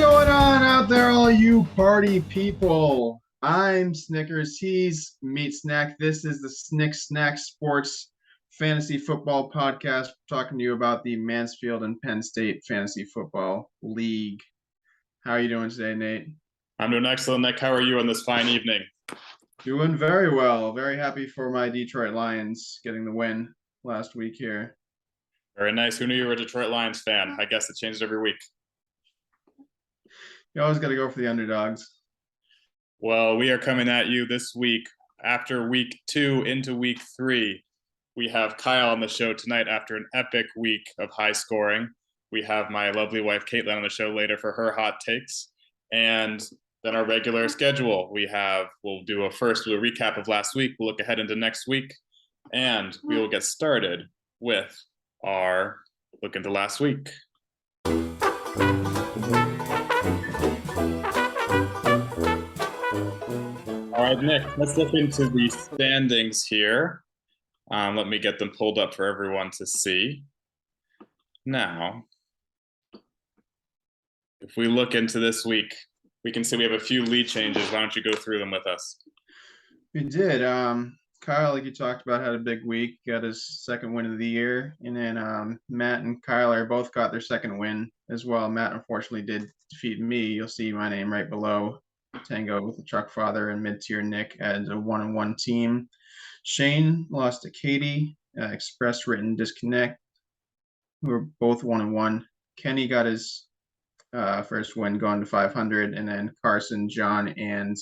going on out there, all you party people? I'm Snickers. He's Meat Snack. This is the Snick Snack Sports Fantasy Football Podcast, talking to you about the Mansfield and Penn State Fantasy Football League. How are you doing today, Nate? I'm doing excellent, Nick. How are you on this fine evening? Doing very well. Very happy for my Detroit Lions getting the win last week here. Very nice. Who knew you were a Detroit Lions fan? I guess it changes every week. You always got to go for the underdogs. Well, we are coming at you this week after week 2 into week 3. We have Kyle on the show tonight after an epic week of high scoring. We have my lovely wife, Caitlin, on the show later for her hot takes. And then our regular schedule. We'll do a recap of last week. We'll look ahead into next week. And we will get started with our look into last week. All right, Nick, let's look into the standings here. Let me get them pulled up for everyone to see. Now, if we look into this week, we can see we have a few lead changes. Why don't you go through them with us? We did. Kyle, like you talked about, had a big week, got his second win of the year. And then Matt and Kyler both got their second win as well. Matt, unfortunately, did defeat me. You'll see my name right below. Tango with the Truck Father and Mid-Tier Nick as a 1-1 team. Shane lost to Katie, Express Written Disconnect, who were both 1-1. Kenny got his first win, going to 500. And then Carson, John, and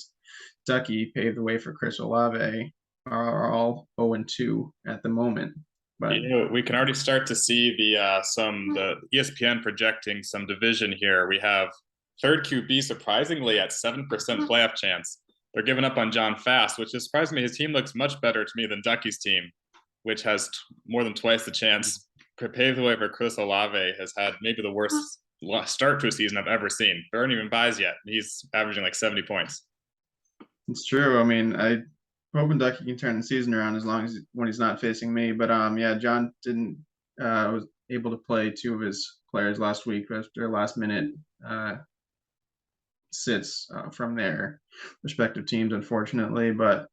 Ducky paved the way for Chris Olave, are all 0-2 at the moment. But we can already start to see the ESPN projecting some division here. We have third QB surprisingly at 7% playoff chance. They're giving up on John Fast, which is surprising me. His team looks much better to me than Ducky's team, which has more than twice the chance. Paved the way for Chris Olave has had maybe the worst start to a season I've ever seen. There aren't even buys yet. He's averaging like 70 points. It's true. I mean, I hoping Ducky can turn the season around as long as when he's not facing me. But yeah, John was able to play two of his players last week after last minute sits from their respective teams, unfortunately. But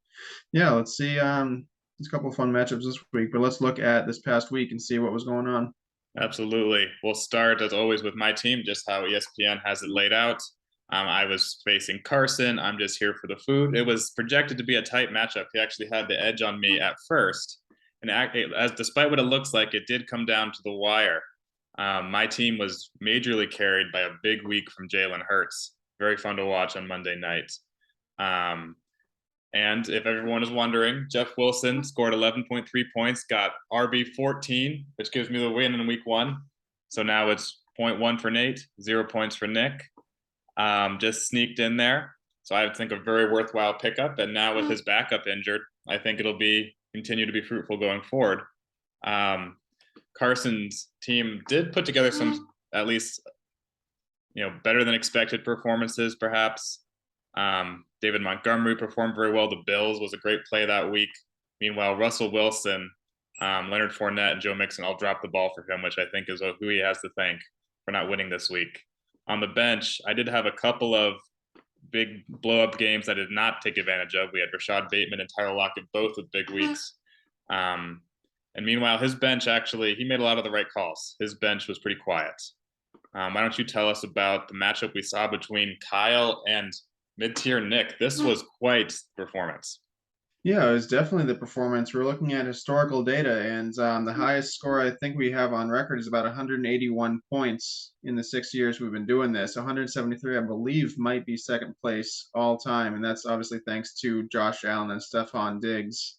yeah, let's see. There's a couple of fun matchups this week, but let's look at this past week and see what was going on. Absolutely. We'll start as always with my team, just how ESPN has it laid out. I was facing Carson. I'm just here for the food. It was projected to be a tight matchup. He actually had the edge on me at first. And despite what it looks like, it did come down to the wire. My team was majorly carried by a big week from Jalen Hurts. Very fun to watch on Monday night. And if everyone is wondering, Jeff Wilson scored 11.3 points, got RB 14, which gives me the win in week 1. So now it's 0.1 for Nate, 0 points for Nick. Just sneaked in there. So I think a very worthwhile pickup. And now with his backup injured, I think it'll continue to be fruitful going forward. Carson's team did put together some, at least, better than expected performances, perhaps. David Montgomery performed very well. The Bills was a great play that week. Meanwhile, Russell Wilson, Leonard Fournette, and Joe Mixon all dropped the ball for him, which I think is who he has to thank for not winning this week. On the bench, I did have a couple of big blow-up games I did not take advantage of. We had Rashad Bateman and Tyler Lockett both with big weeks. And meanwhile, his bench he made a lot of the right calls. His bench was pretty quiet. Why don't you tell us about the matchup we saw between Kyle and Mid-Tier Nick? This was quite the performance. Yeah, it was definitely the performance. We're looking at historical data, and the highest score I think we have on record is about 181 points in the 6 years we've been doing this. 173, I believe, might be second place all time, and that's obviously thanks to Josh Allen and Stephon Diggs.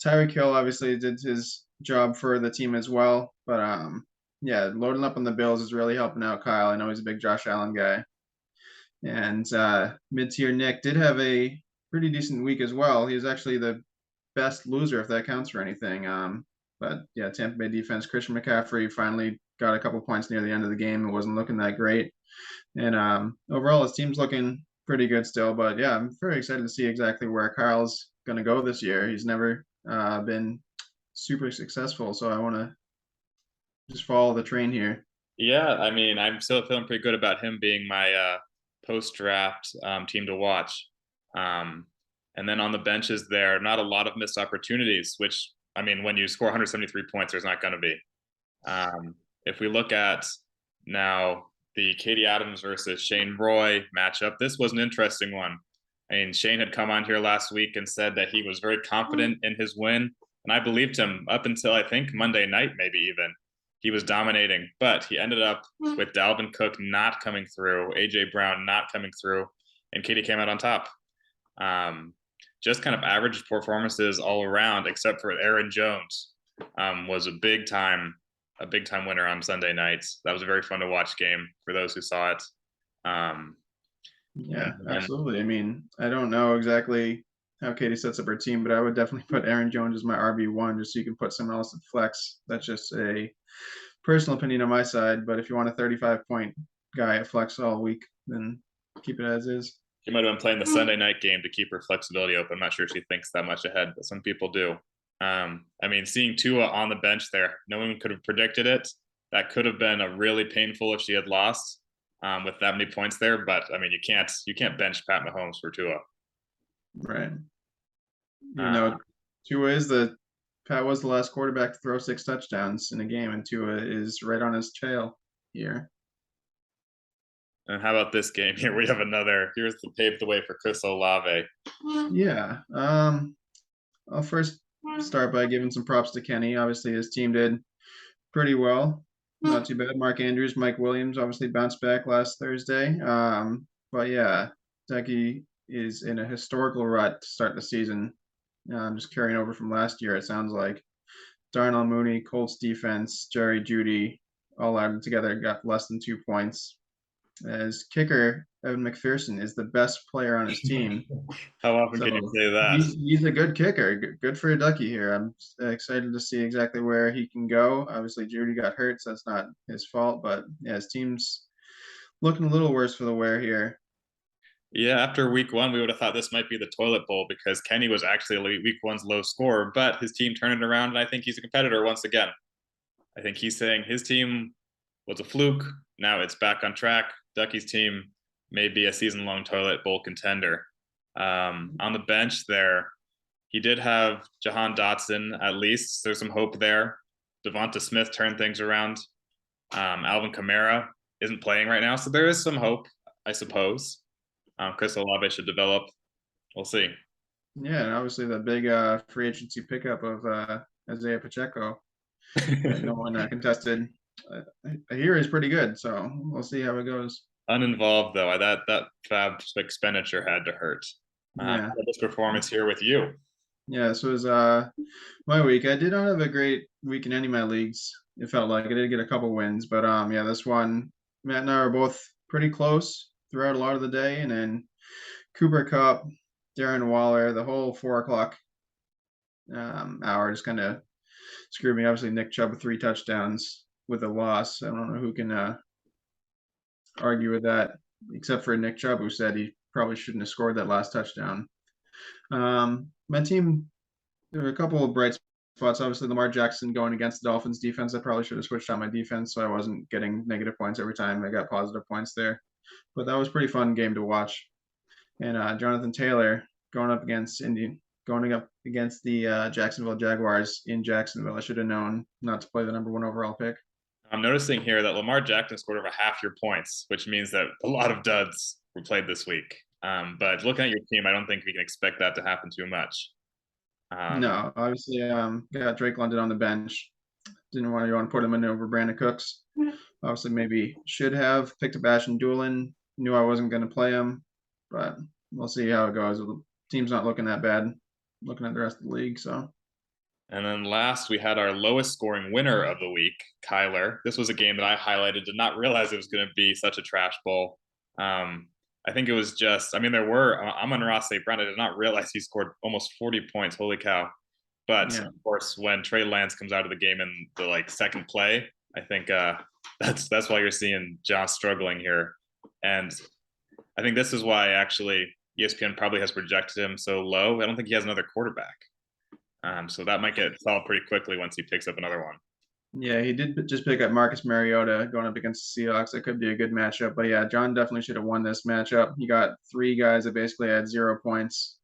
Tyreek Hill obviously did his job for the team as well, but yeah, loading up on the Bills is really helping out Kyle. I know he's a big Josh Allen guy. And Mid-Tier Nick did have a pretty decent week as well. He was actually the best loser, if that counts for anything. But yeah, Tampa Bay defense, Christian McCaffrey finally got a couple points near the end of the game. It wasn't looking that great. And overall, his team's looking pretty good still. But yeah, I'm very excited to see exactly where Kyle's going to go this year. He's never been super successful. So I want to just follow the train here. Yeah, I mean, I'm still feeling pretty good about him being my post-draft team to watch. And then on the benches there, not a lot of missed opportunities, which, I mean, when you score 173 points, there's not going to be. If we look at now the Katie Adams versus Shane Roy matchup, this was an interesting one. I mean, Shane had come on here last week and said that he was very confident in his win. And I believed him up until I think Monday night, maybe even. He was dominating, but he ended up with Dalvin Cook not coming through, AJ Brown not coming through, and Katie came out on top. Just kind of average performances all around, except for Aaron Jones, was a big time winner on Sunday nights. That was a very fun to watch game for those who saw it. Yeah, absolutely. I mean, I don't know exactly how Katie sets up her team, but I would definitely put Aaron Jones as my RB1 just so you can put someone else at flex. That's just a personal opinion on my side. But if you want a 35-point guy at flex all week, then keep it as is. She might have been playing the Sunday night game to keep her flexibility open. I'm not sure she thinks that much ahead, but some people do. I mean, seeing Tua on the bench there, no one could have predicted it. That could have been a really painful if she had lost with that many points there. But I mean, you can't bench Pat Mahomes for Tua. Right. You know, Pat was the last quarterback to throw 6 touchdowns in a game, and Tua is right on his tail here. And how about this game here? We have here's the pave the way for Chris Olave. Yeah. I'll first start by giving some props to Kenny. Obviously, his team did pretty well. Not too bad. Mark Andrews, Mike Williams obviously bounced back last Thursday. But yeah, Ducky is in a historical rut to start the season. Just carrying over from last year, it sounds like. Darnell Mooney, Colts defense, Jerry Jeudy, all added together got less than 2 points. As kicker, Evan McPherson is the best player on his team. How often can you say that? He's a good kicker. Good for a Ducky here. I'm excited to see exactly where he can go. Obviously, Judy got hurt, so that's not his fault. But yeah, his team's looking a little worse for the wear here. Yeah, after week 1, we would have thought this might be the toilet bowl because Kenny was actually week 1's low scorer, but his team turned it around, and I think he's a competitor once again. I think he's saying his team was a fluke. Now it's back on track. Ducky's team may be a season-long toilet bowl contender. On the bench there, he did have Jahan Dotson at least. There's some hope there. Devonta Smith turned things around. Alvin Kamara isn't playing right now, so there is some hope, I suppose. Chris Olave should develop. We'll see. Yeah, and obviously the big free agency pickup of Isaiah Pacheco. No one contested. I hear he's pretty good, so we'll see how it goes. Uninvolved though, that fab expenditure had to hurt. Yeah. This performance here with you. Yeah, this was my week. I did not have a great week in any of my leagues. It felt like I did get a couple wins, but yeah, this one, Matt and I were both pretty close throughout a lot of the day, and then Cooper Kupp, Darren Waller, the whole 4 o'clock hour just kind of screwed me. Obviously, Nick Chubb with 3 touchdowns with a loss. I don't know who can argue with that, except for Nick Chubb, who said he probably shouldn't have scored that last touchdown. My team, there were a couple of bright spots. Obviously, Lamar Jackson going against the Dolphins defense. I probably should have switched out my defense so I wasn't getting negative points every time. I got positive points there. But that was a pretty fun game to watch. And Jonathan Taylor going up against the Jacksonville Jaguars in Jacksonville. I should have known not to play the number 1 overall pick. I'm noticing here that Lamar Jackson scored over half your points, which means that a lot of duds were played this week. But looking at your team, I don't think we can expect that to happen too much. No, obviously, got Drake London on the bench. Didn't want to put him in over Brandon Cooks. Obviously, maybe should have picked up Ashton Doolin. Knew I wasn't going to play him, but we'll see how it goes. The team's not looking that bad, looking at the rest of the league. So. And then last, we had our lowest scoring winner of the week, Kyler. This was a game that I highlighted, did not realize it was going to be such a trash bowl. I think it was just, I mean, there were, Amon-Ra St. Brown, I did not realize he scored almost 40 points. Holy cow. But yeah. Of course, when Trey Lance comes out of the game in the second play, I think that's why you're seeing Josh struggling here. And I think this is why actually ESPN probably has projected him so low. I don't think he has another quarterback. So that might get solved pretty quickly once he picks up another one. Yeah, he did just pick up Marcus Mariota going up against the Seahawks. That could be a good matchup. But yeah, John definitely should have won this matchup. He got three guys that basically had 0 points,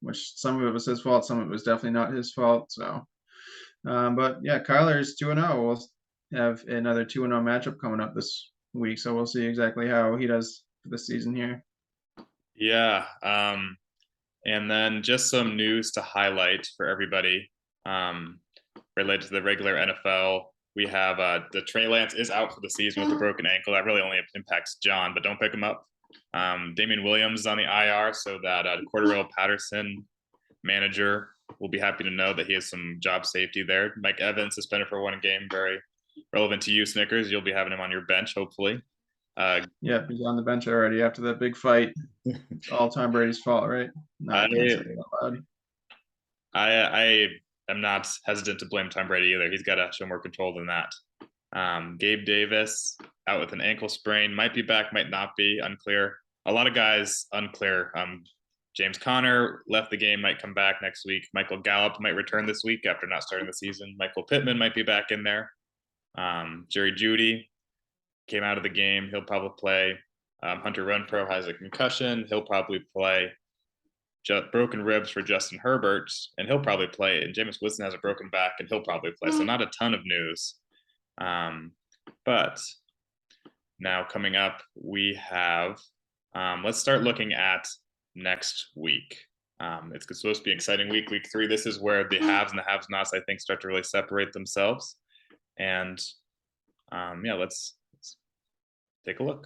which some of it was his fault, some of it was definitely not his fault. So, but yeah, Kyler's 2-0. We'll have another 2-0 matchup coming up this week. So we'll see exactly how he does for this season here. Yeah. And then just some news to highlight for everybody related to the regular NFL. We have the Trey Lance is out for the season with a broken ankle. That really only impacts John, but don't pick him up. Damian Williams is on the IR, so that Cordero Patterson manager will be happy to know that he has some job safety there. Mike Evans suspended for 1 game, very relevant to you, Snickers. You'll be having him on your bench, hopefully. Yeah, he's on the bench already after that big fight. It's all Tom Brady's fault, right? No, I can't say it out loud. I am not hesitant to blame Tom Brady either. He's got to show more control than that. Gabe Davis out with an ankle sprain, might be back, might not be, unclear. A lot of guys unclear. James Conner left the game, might come back next week. Michael Gallup might return this week after not starting the season. Michael Pittman might be back in there. Jerry Jeudy came out of the game. He'll probably play. Hunter Renfrow has a concussion. He'll probably play. Broken ribs for Justin Herbert, and he'll probably play. And Jameis Winston has a broken back, and he'll probably play. So not a ton of news. But now coming up, we have, let's start looking at next week. It's supposed to be an exciting week, week 3. This is where the haves and the have-nots, I think, start to really separate themselves. And yeah, let's take a look.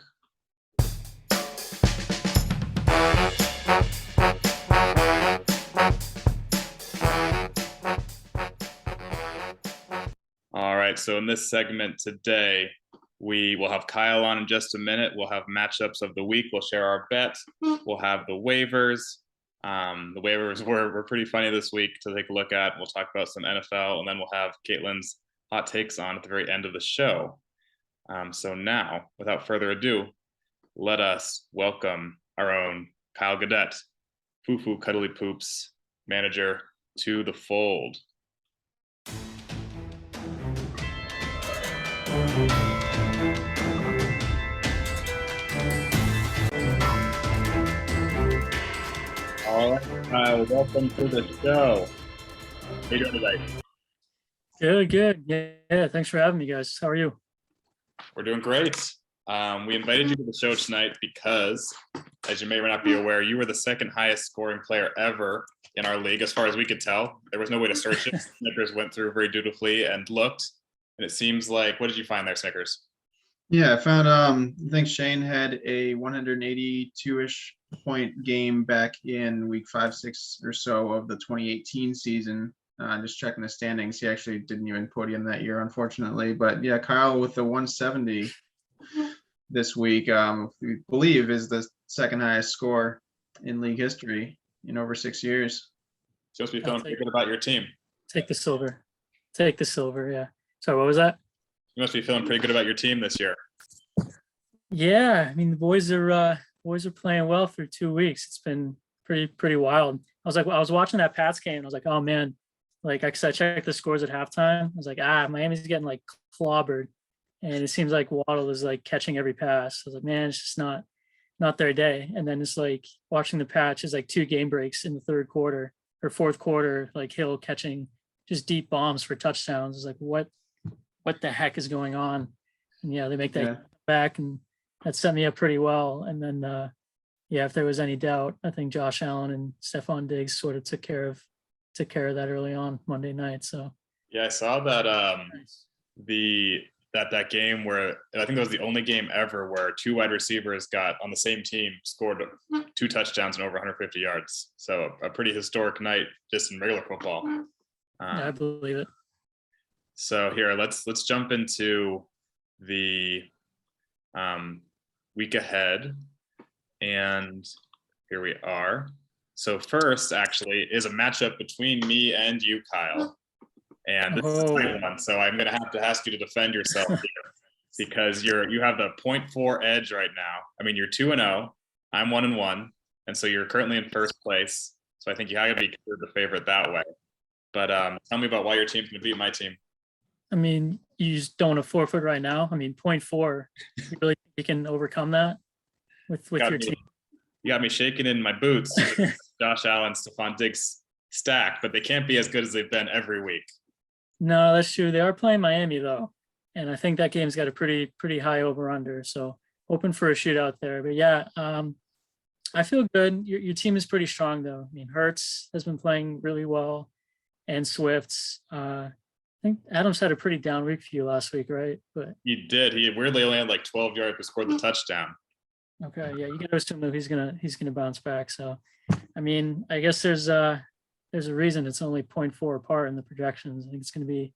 All right, so in this segment today, we will have Kyle on in just a minute. We'll have matchups of the week. We'll share our bets. We'll have the waivers. The waivers were pretty funny this week to take a look at. We'll talk about some NFL, and then we'll have Caitlin's hot takes on at the very end of the show. So now, without further ado, let us welcome our own Kyle Gadet, Foo Cuddly Poops manager, to the fold. All right, Kyle, welcome to the show. How are you doing today? Good. Yeah, thanks for having me, guys. How are you? We're doing great. We invited you to the show tonight because, as you may or may not be aware, you were the second highest scoring player ever in our league, as far as we could tell. There was no way to search it. Snickers went through very dutifully and looked, and it seems like, what did you find there, Snickers? Yeah, I found I think Shane had a 182-ish point game back in week 5, 6 or so of the 2018 season. Just checking the standings, he actually didn't even podium that year, unfortunately. But yeah, Kyle with the 170 this week, we believe is the second highest score in league history in over 6 years. You must be feeling pretty good about your team. Take the silver. Yeah. Sorry, what was that? You must be feeling pretty good about your team this year. Yeah, I mean the boys are playing well through 2 weeks. It's been pretty wild. I was watching that Pats game and I was like, oh man, like I checked the scores at halftime. I was like, Miami's getting like clobbered, and it seems like Waddle is like catching every pass. I was like, man, it's just not their day. And then it's like watching the Pats is like 2 game breaks in the third quarter or fourth quarter, like Hill catching just deep bombs for touchdowns. It's like what the heck is going on? And yeah, they make that back, and that set me up pretty well. And then if there was any doubt, I think Josh Allen and Stephon Diggs sort of took care of that early on Monday night. So yeah, I saw that that game where I think that was the only game ever where 2 wide receivers got on the same team scored 2 touchdowns and over 150 yards. So a pretty historic night just in regular football. I believe it. So here, let's jump into the week ahead, and here we are. So first, actually, is a matchup between me and you, Kyle, and this is a tight one. So I'm going to have to ask you to defend yourself here because you have the 0.4 edge right now. I mean, you're 2-0, I'm 1-1, and so you're currently in first place. So I think you have to be considered the favorite that way. But tell me about why your team's going to beat my team. I mean, you just don't want to forfeit right now. I mean, 0.4, you really think you can overcome that with your team? You got me shaking in my boots. Josh Allen, Stephon Diggs stack, but they can't be as good as they've been every week. No, that's true. They are playing Miami though, and I think that game's got a pretty high over under. So hoping for a shootout there. But yeah, I feel good. Your team is pretty strong though. I mean, Hurts has been playing really well, and Swift's. I think Adams had a pretty down week for you last week, right? But he did. He weirdly only had like 12 yards but scored the touchdown. okay, yeah, you got to assume that he's gonna bounce back. So, I mean, I guess there's a reason it's only 0.4 apart in the projections. I think it's gonna be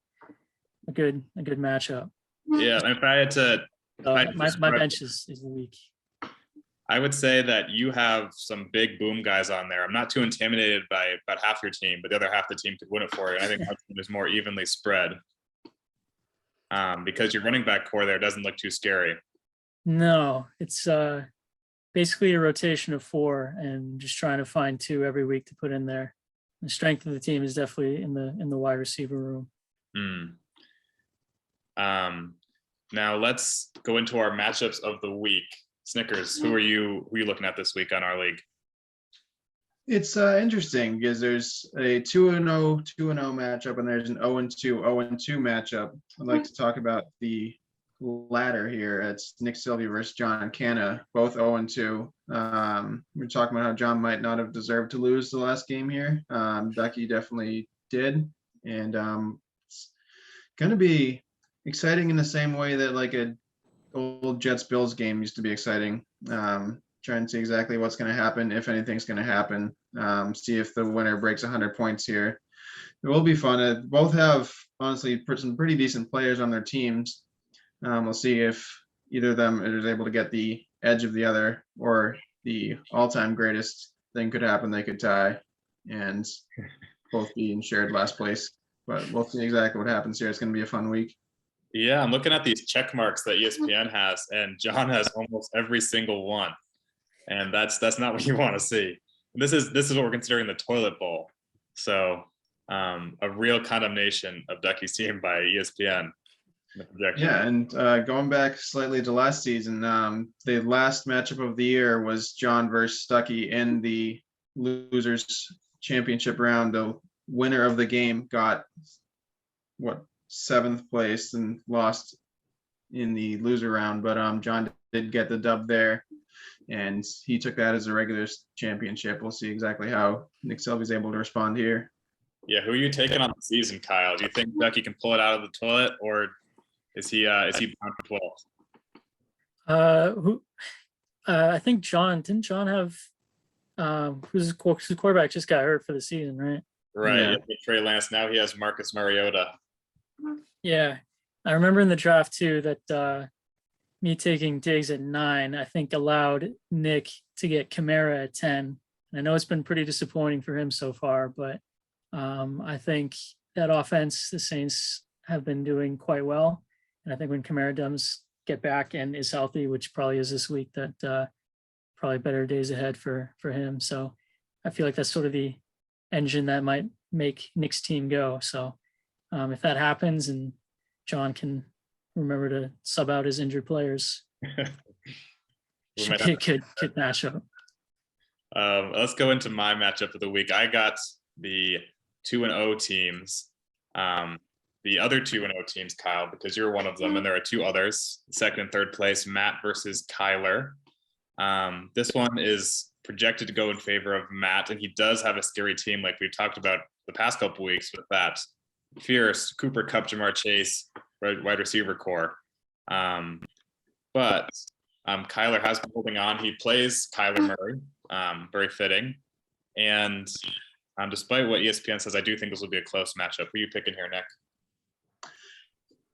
a good matchup. Yeah, if I had to, my bench is weak. I would say that you have some big boom guys on there. I'm not too intimidated by about half your team, but the other half of the team could win it for you. And I think my team is more evenly spread because your running back core there doesn't look too scary. No, it's basically a rotation of 4 and just trying to find 2 every week to put in there. The strength of the team is definitely in the wide receiver room. Now let's go into our matchups of the week. Snickers, who are you looking at this week on our league? It's interesting because there's a 2-0 matchup and there's an 0-2 matchup. I'd like to talk about the latter here. It's Nick Sylvia versus John Canna, both 0-2. We're talking about how John might not have deserved to lose the last game here. Ducky definitely did, and it's going to be exciting in the same way that like a old Jets Bills game used to be exciting. Trying to see exactly what's going to happen, if anything's going to happen. See if the winner breaks 100 points here. It will be fun. Both have honestly some pretty decent players on their teams. We'll see if either of them is able to get the edge of the other, or the all-time greatest thing could happen. They could tie and both be in shared last place. But we'll see exactly what happens here. It's going to be a fun week. Yeah, I'm looking at these check marks that ESPN has, and John has almost every single one, and that's not what you want to see. This is what we're considering the toilet bowl. So a real condemnation of Ducky's team by ESPN. Yeah, and going back slightly to last season, the last matchup of the year was John versus Ducky in the losers championship round. The winner of the game got 7th place and lost in the loser round, but John did get the dub there, and he took that as a regular championship. We'll see exactly how Nick Selby's able to respond here. Yeah, who are you taking on the season, Kyle? Do you think Ducky can pull it out of the toilet, or is he bound for 12? I think didn't John have who's quarterback just got hurt for the season, right? Right. Yeah. Trey Lance. Now he has Marcus Mariota. Yeah, I remember in the draft too that me taking Diggs at 9, I think allowed Nick to get Kamara at 10. And I know it's been pretty disappointing for him so far, but I think that offense, the Saints have been doing quite well. And I think when Kamara does get back and is healthy, which probably is this week, that probably better days ahead for him. So I feel like that's sort of the engine that might make Nick's team go. So if that happens and John can remember to sub out his injured players, should be a good matchup. Let's go into my matchup of the week. I got the 2-0 teams. The other 2-0 teams, Kyle, because you're one of them, and there are 2 others, 2nd and 3rd place, Matt versus Kyler. This one is projected to go in favor of Matt, and he does have a scary team like we've talked about the past couple weeks with that fierce Cooper Kupp, Jamar Chase wide receiver core. But Kyler has been holding on. He plays Kyler Murray, very fitting. And despite what ESPN says, I do think this will be a close matchup. Who are you picking here, Nick?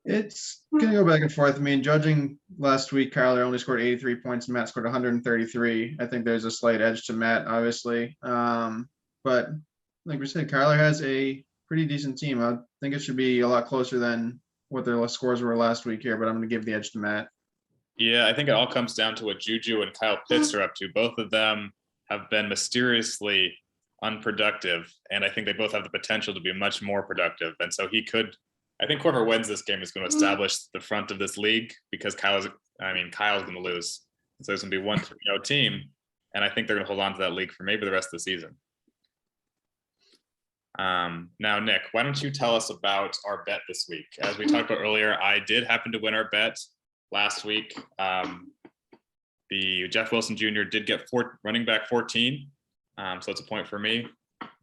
It's going to go back and forth. I mean, judging last week, Kyler only scored 83 points and Matt scored 133. I think there's a slight edge to Matt, obviously. But like we said, Kyler has a pretty decent team. I think it should be a lot closer than what their scores were last week here, but I'm going to give the edge to Matt. Yeah, I think it all comes down to what Juju and Kyle Pitts are up to. Both of them have been mysteriously unproductive, and I think they both have the potential to be much more productive. And so he could I think whoever wins this game is going to establish the front of this league because Kyle's going to lose. So there's going to be 1-3-0 team. And I think they're going to hold on to that league for maybe the rest of the season. Now, Nick, why don't you tell us about our bet this week? As we talked about earlier, I did happen to win our bet last week. The Jeff Wilson Jr. did get running back 14. So it's a point for me.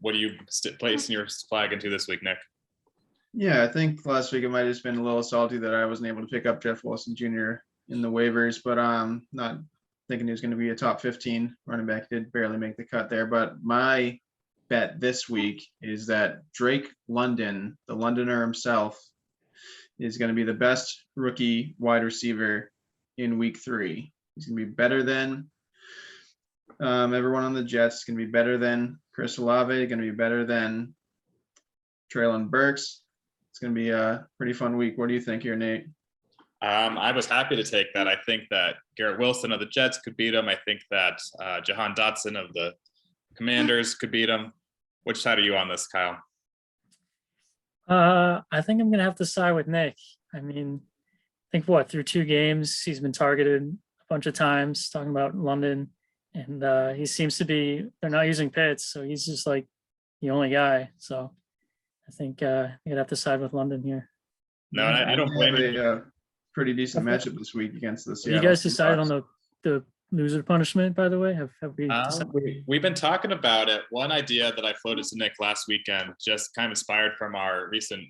What do you place in your flag into this week, Nick? Yeah, I think last week it might have just been a little salty that I wasn't able to pick up Jeff Wilson Jr. in the waivers, but not thinking he was going to be a top 15 running back. Did barely make the cut there, but my bet this week is that Drake London, the Londoner himself, is going to be the best rookie wide receiver in week 3. He's going to be better than everyone on the Jets. He's going to be better than Chris Olave, going to be better than Treylon Burks. It's going to be a pretty fun week. What do you think here, Nate? I was happy to take that. I think that Garrett Wilson of the Jets could beat him. I think that Jahan Dotson of the Commanders could beat him. Which side are you on this, Kyle? I think I'm going to have to side with Nick. I mean, I think through 2 games, he's been targeted a bunch of times, talking about London. And he seems to be, they're not using Pitts, so he's just like the only guy. So I think you'd have to side with London here. No, I don't blame you. Pretty decent matchup this week against the Seattle. You guys decided on the loser punishment, by the way? Have we decided? We've been talking about it. One idea that I floated to Nick last weekend, just kind of inspired from our recent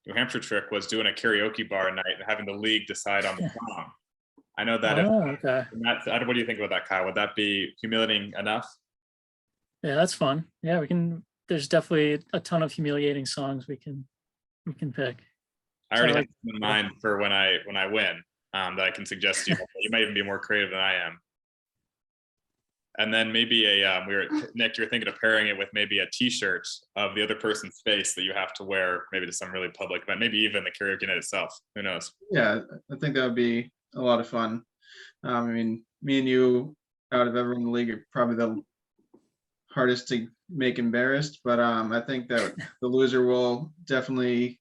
New Hampshire trip, was doing a karaoke bar night and having the league decide on the song. I know that. Okay. What do you think about that, Kyle? Would that be humiliating enough? Yeah, that's fun. Yeah, we can. There's definitely a ton of humiliating songs we can pick. I already have some in mind for when I win that I can suggest to you. You might even be more creative than I am. And then maybe Nick, you're thinking of pairing it with maybe a T-shirt of the other person's face that you have to wear maybe to some really public event, maybe even the karaoke night itself. Who knows? Yeah, I think that would be a lot of fun. I mean, me and you, out of everyone in the league, are probably the hardest to make embarrassed, but I think that the loser will definitely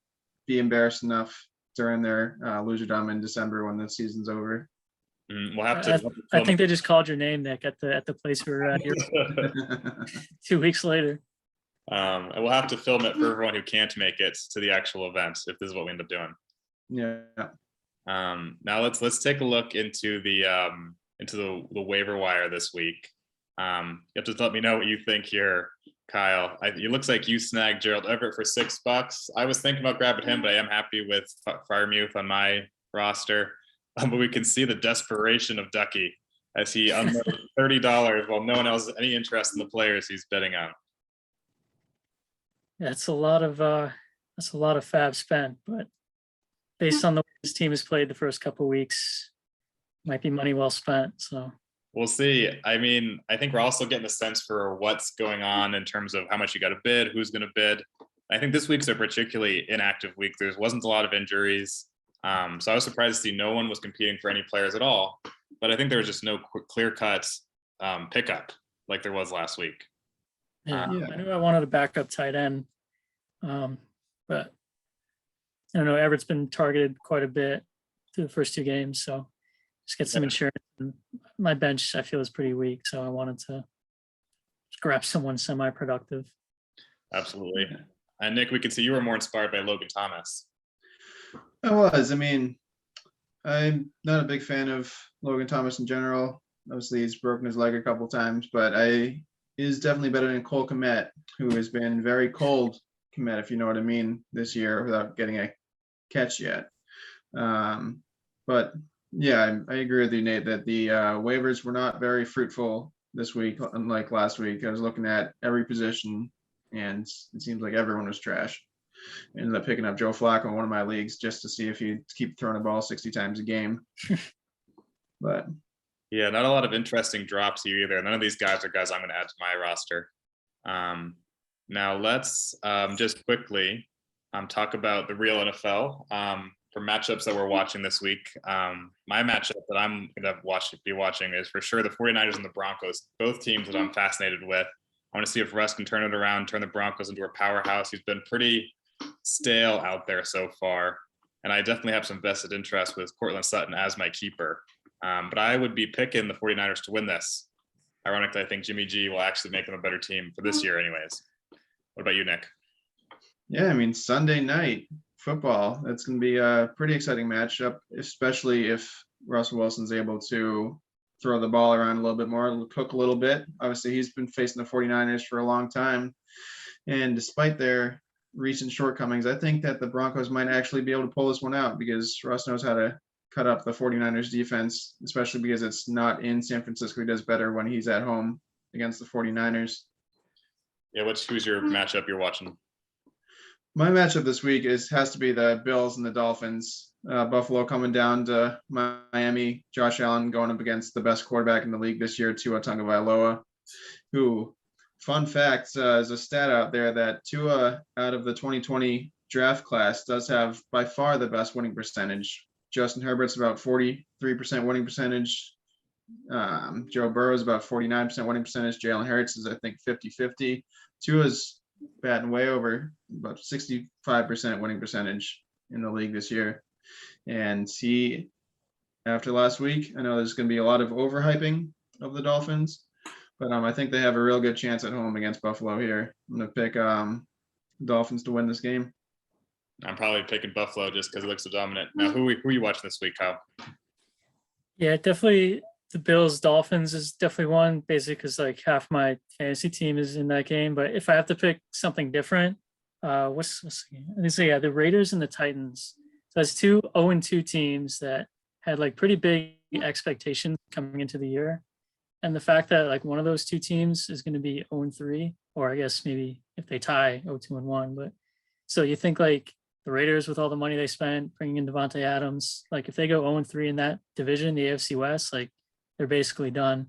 be embarrassed enough during their loserdom in December when the season's over. We'll have to. I think they just called your name, Nick, at the place we were at here 2 weeks later. And we'll have to film it for everyone who can't make it to the actual event if this is what we end up doing. Yeah. Now let's take a look into the waiver wire this week. You have to let me know what you think here, Kyle. It looks like you snagged Gerald Everett for $6. I was thinking about grabbing him, but I am happy with Freiermuth on my roster. But we can see the desperation of Ducky as he unloaded $30 while no one else has any interest in the players he's betting on. Yeah, that's a lot of fab spent, but based on the way this team has played the first couple of weeks, might be money well spent. So we'll see. I mean, I think we're also getting a sense for what's going on in terms of how much you got to bid, who's going to bid. I think this week's a particularly inactive week. There wasn't a lot of injuries. So I was surprised to see no one was competing for any players at all. But I think there was just no clear-cut pickup like there was last week. Yeah, I knew I wanted a backup tight end. But I don't know, Everett's been targeted quite a bit through the first 2 games. So just get some insurance. And my bench, I feel, is pretty weak. So I wanted to just grab someone semi-productive. Absolutely. And Nick, we can see you were more inspired by Logan Thomas. I was. I mean, I'm not a big fan of Logan Thomas in general. Obviously, he's broken his leg a couple times, but is definitely better than Cole Kmet, who has been very cold Kmet, if you know what I mean, this year without getting a catch yet. But yeah, I agree with you, Nate, that the waivers were not very fruitful this week, unlike last week. I was looking at every position, and it seems like everyone was trash. Ended up picking up Joe Flacco in one of my leagues just to see if he'd keep throwing the ball 60 times a game. But yeah, not a lot of interesting drops here either. None of these guys are guys I'm going to add to my roster. Now let's just quickly talk about the real NFL for matchups that we're watching this week. My matchup that I'm going to be watching is for sure the 49ers and the Broncos, both teams that I'm fascinated with. I want to see if Russ can turn it around, turn the Broncos into a powerhouse. He's been pretty stale out there so far. And I definitely have some vested interest with Cortland Sutton as my keeper. But I would be picking the 49ers to win this. Ironically, I think Jimmy G will actually make them a better team for this year anyways. What about you, Nick? Yeah, I mean, Sunday night football, that's going to be a pretty exciting matchup, especially if Russell Wilson's able to throw the ball around a little bit more, cook a little bit. Obviously, he's been facing the 49ers for a long time. And despite their recent shortcomings, I think that the Broncos might actually be able to pull this one out because Russ knows how to cut up the 49ers defense, especially because it's not in San Francisco. He does better when he's at home against the 49ers. Yeah, who's your matchup you're watching? My matchup this week has to be the Bills and the Dolphins. Buffalo coming down to Miami. Josh Allen going up against the best quarterback in the league this year, Tua Tagovailoa, who, fun fact, is a stat out there that Tua, out of the 2020 draft class, does have by far the best winning percentage. Justin Herbert's about 43% winning percentage. Joe Burrow's about 49% winning percentage. Jalen Hurts is, I think, 50-50. Tua's batting way over, about 65% winning percentage in the league this year. And he, after last week, I know there's going to be a lot of overhyping of the Dolphins, but I think they have a real good chance at home against Buffalo here. I'm going to pick Dolphins to win this game. I'm probably picking Buffalo just because it looks so dominant. Now, who are you watching this week, Kyle? Yeah, definitely the Bills Dolphins is definitely one, basically because like half my fantasy team is in that game. But if I have to pick something different, what's the Raiders and the Titans. So that's 2 0-2 teams that had like pretty big expectations coming into the year. And the fact that like one of those 2 teams is going to be 0-3, or I guess maybe if they tie 0-1, but so you think like the Raiders with all the money they spent bringing in Devontae Adams, like if they go 0-3 in that division, the AFC West, like they're basically done.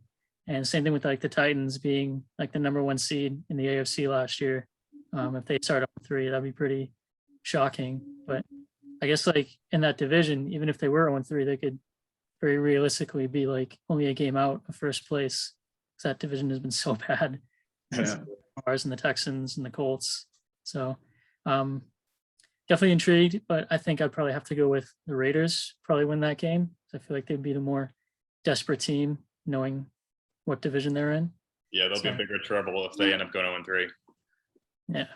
And same thing with like the Titans being like the number 1 seed in the AFC last year. If they start 0-3, that'd be pretty shocking. But I guess like in that division, even if they were 0-3, they could very realistically be like only a game out of first place. Because that division has been so bad. Yeah. Ours and the Texans and the Colts. So definitely intrigued, but I think I'd probably have to go with the Raiders, probably win that game. I feel like they'd be the more desperate team, knowing what division they're in. Yeah, they'll be in bigger trouble if they end up going 0-3. Yeah.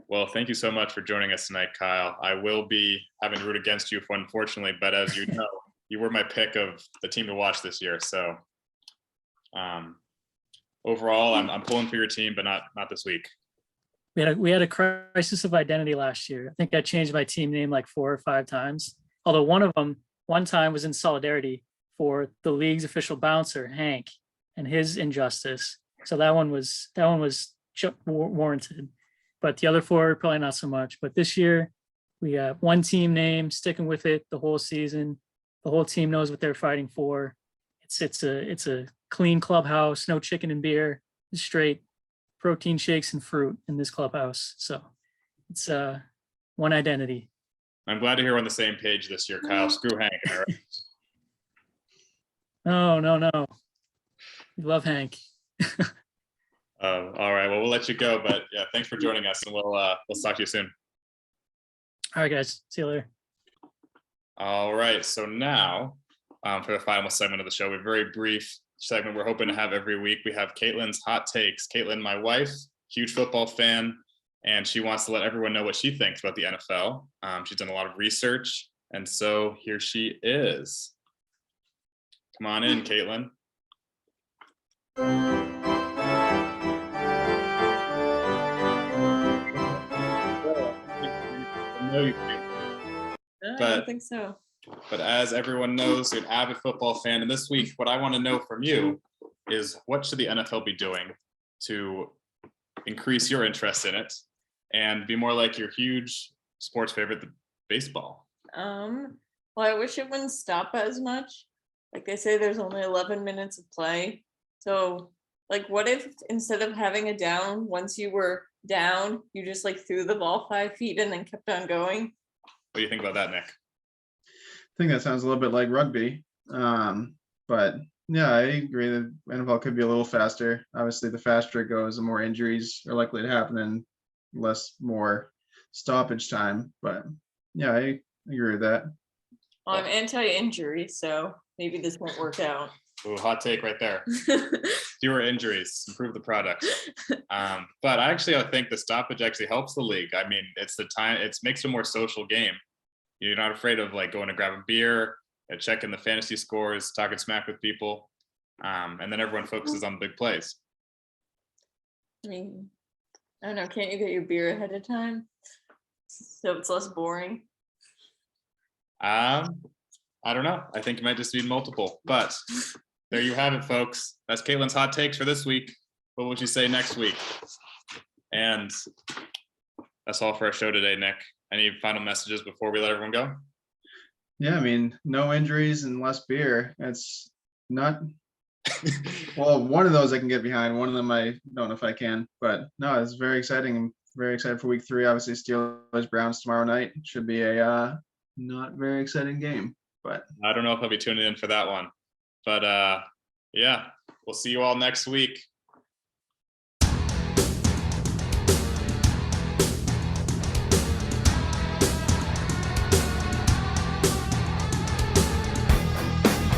Well, thank you so much for joining us tonight, Kyle. I will be having to root against you, unfortunately, but as you know, you were my pick of the team to watch this year. So overall, I'm pulling for your team, but not this week. We had a crisis of identity last year. I think I changed my team name like 4 or 5 times. Although one time was in solidarity for the league's official bouncer, Hank, and his injustice. So that one was warranted. But the other 4 probably not so much. But this year we got one team name, sticking with it the whole season. The whole team knows what they're fighting for. It's a clean clubhouse, no chicken and beer, straight protein shakes and fruit in this clubhouse. So it's one identity. I'm glad to hear we're on the same page this year, Kyle. Screw Hank. No. We love Hank. All right. Well, we'll let you go, but yeah, thanks for joining us, and we'll talk to you soon. All right, guys. See you later. All right. So now, for the final segment of the show, a very brief segment we're hoping to have every week. We have Caitlin's hot takes. Caitlin, my wife, huge football fan, and she wants to let everyone know what she thinks about the NFL. She's done a lot of research, and so here she is. Come on in, Caitlin. I don't think so. But as everyone knows, you're an avid football fan. And this week, what I want to know from you is what should the NFL be doing to increase your interest in it and be more like your huge sports favorite, the baseball? Well, I wish it wouldn't stop as much. Like they say, there's only 11 minutes of play. So like, what if instead of having a down, once you were down, you just like threw the ball 5 feet and then kept on going? What do you think about that, Nick? I think that sounds a little bit like rugby. But yeah, I agree that NFL could be a little faster. Obviously, the faster it goes, the more injuries are likely to happen and more stoppage time. But yeah, I agree with that. Well, I'm anti-injury, so maybe this won't work out. Ooh, hot take right there. Fewer injuries, improve the product. But I think the stoppage actually helps the league. I mean, it's the time, it makes it a more social game. You're not afraid of like going to grab a beer, checking the fantasy scores, talking smack with people. And then everyone focuses on the big plays. I mean, I don't know, can't you get your beer ahead of time? So it's less boring. I don't know. I think you might just need multiple, but there you have it, folks. That's Caitlin's hot takes for this week. What would you say next week? And that's all for our show today, Nick. Any final messages before we let everyone go? Yeah, I mean, no injuries and less beer. It's not, well, one of those I can get behind. One of them I don't know if I can, but no, it's very exciting. I'm very excited for week 3. Obviously, Steelers Browns tomorrow night should be a not very exciting game, but I don't know if I'll be tuning in for that one. But yeah, we'll see you all next week.